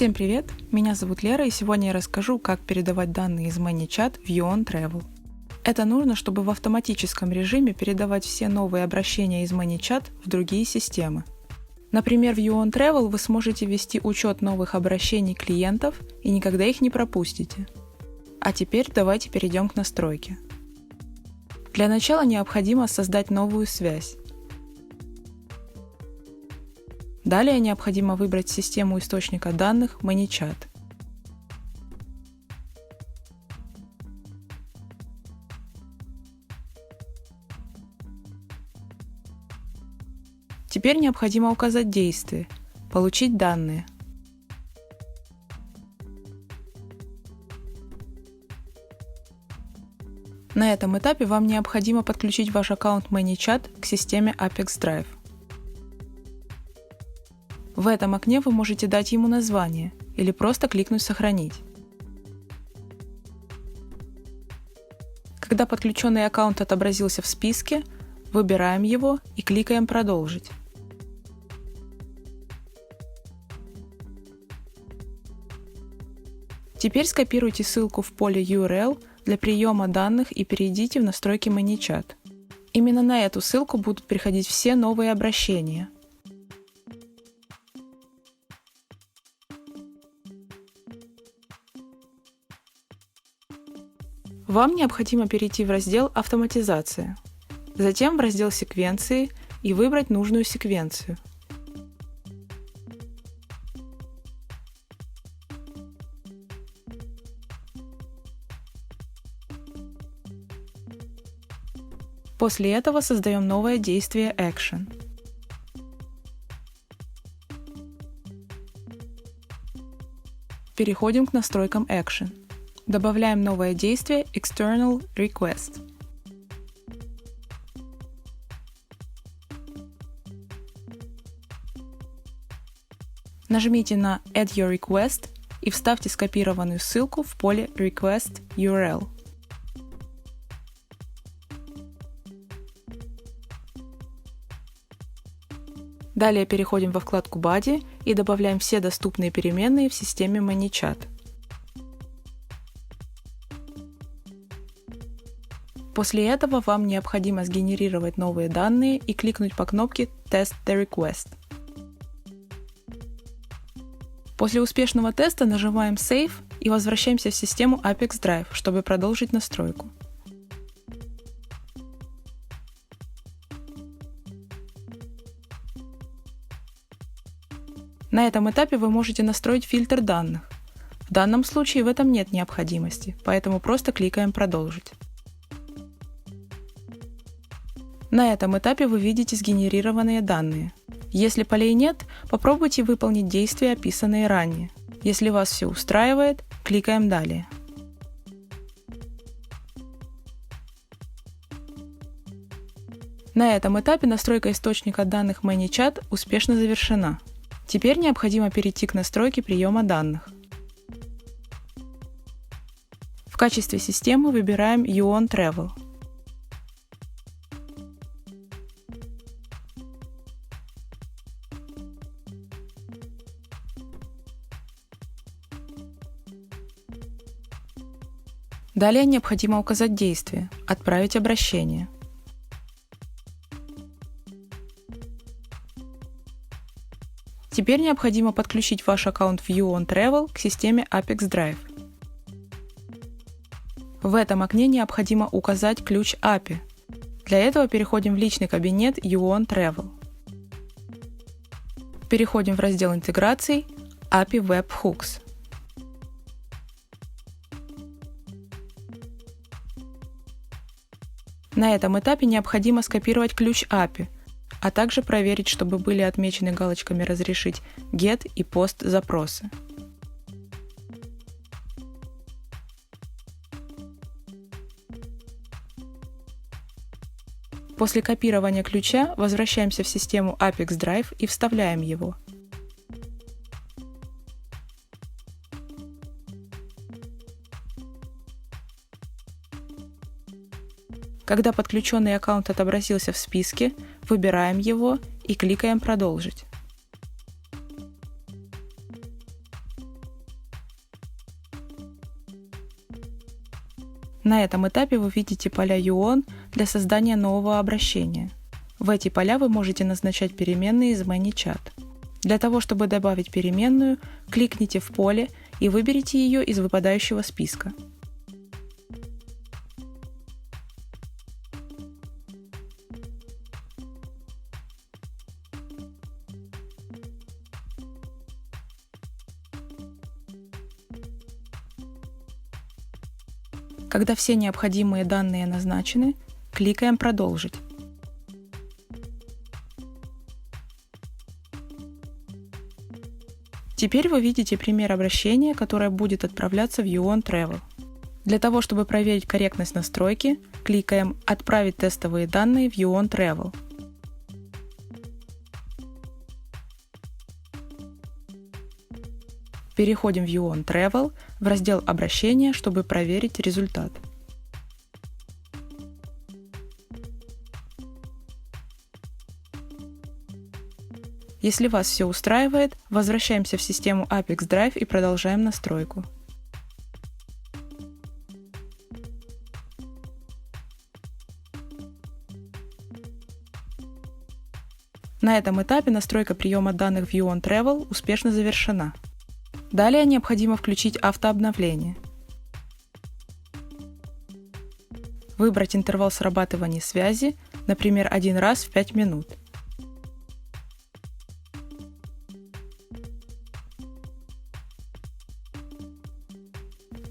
Всем привет! Меня зовут Лера, и сегодня я расскажу, как передавать данные из ManyChat в You Travel. Это нужно, чтобы в автоматическом режиме передавать все новые обращения из ManyChat в другие системы. Например, в You Travel вы сможете вести учет новых обращений клиентов и никогда их не пропустите. А теперь давайте перейдем к настройке. Для начала необходимо создать новую связь. Далее необходимо выбрать систему источника данных ManyChat. Теперь необходимо указать действие «Получить данные». На этом этапе вам необходимо подключить ваш аккаунт ManyChat к системе Apex Drive. В этом окне вы можете дать ему название или просто кликнуть «Сохранить». Когда подключенный аккаунт отобразился в списке, выбираем его и кликаем «Продолжить». Теперь скопируйте ссылку в поле URL для приема данных и перейдите в настройки ManyChat. Именно на эту ссылку будут приходить все новые обращения. Вам необходимо перейти в раздел «Автоматизация», затем в раздел «Секвенции» и выбрать нужную секвенцию. После этого создаем новое действие Action. Переходим к настройкам Action. Добавляем новое действие External Request. Нажмите на Add Your Request и вставьте скопированную ссылку в поле Request URL. Далее переходим во вкладку Body и добавляем все доступные переменные в системе ManyChat. После этого вам необходимо сгенерировать новые данные и кликнуть по кнопке Test the Request. После успешного теста нажимаем Save и возвращаемся в систему Apex Drive, чтобы продолжить настройку. На этом этапе вы можете настроить фильтр данных. В данном случае в этом нет необходимости, поэтому просто кликаем «Продолжить». На этом этапе вы видите сгенерированные данные. Если полей нет, попробуйте выполнить действия, описанные ранее. Если вас все устраивает, кликаем «Далее». На этом этапе настройка источника данных ManyChat успешно завершена. Теперь необходимо перейти к настройке приема данных. В качестве системы выбираем You Travel. Далее необходимо указать действие «Отправить обращение». Теперь необходимо подключить ваш аккаунт в You Travel к системе Apex Drive. В этом окне необходимо указать ключ API. Для этого переходим в личный кабинет You Travel. Переходим в раздел интеграций API Web Hooks. На этом этапе необходимо скопировать ключ API, а также проверить, чтобы были отмечены галочками «Разрешить» GET и POST запросы. После копирования ключа возвращаемся в систему Apex Drive и вставляем его. Когда подключенный аккаунт отобразился в списке, выбираем его и кликаем «Продолжить». На этом этапе вы видите поля UON для создания нового обращения. В эти поля вы можете назначать переменные из ManyChat. Для того, чтобы добавить переменную, кликните в поле и выберите ее из выпадающего списка. Когда все необходимые данные назначены, кликаем «Продолжить». Теперь вы видите пример обращения, которое будет отправляться в UON Travel. Для того, чтобы проверить корректность настройки, кликаем «Отправить тестовые данные в UON Travel». Переходим в UON Travel в раздел «Обращения», чтобы проверить результат. Если вас все устраивает, возвращаемся в систему Apex Drive и продолжаем настройку. На этом этапе настройка приема данных в UON Travel успешно завершена. Далее необходимо включить автообновление. Выбрать интервал срабатывания связи, например, 1 раз в 5 минут.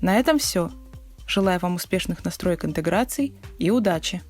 На этом все. Желаю вам успешных настроек интеграций и удачи!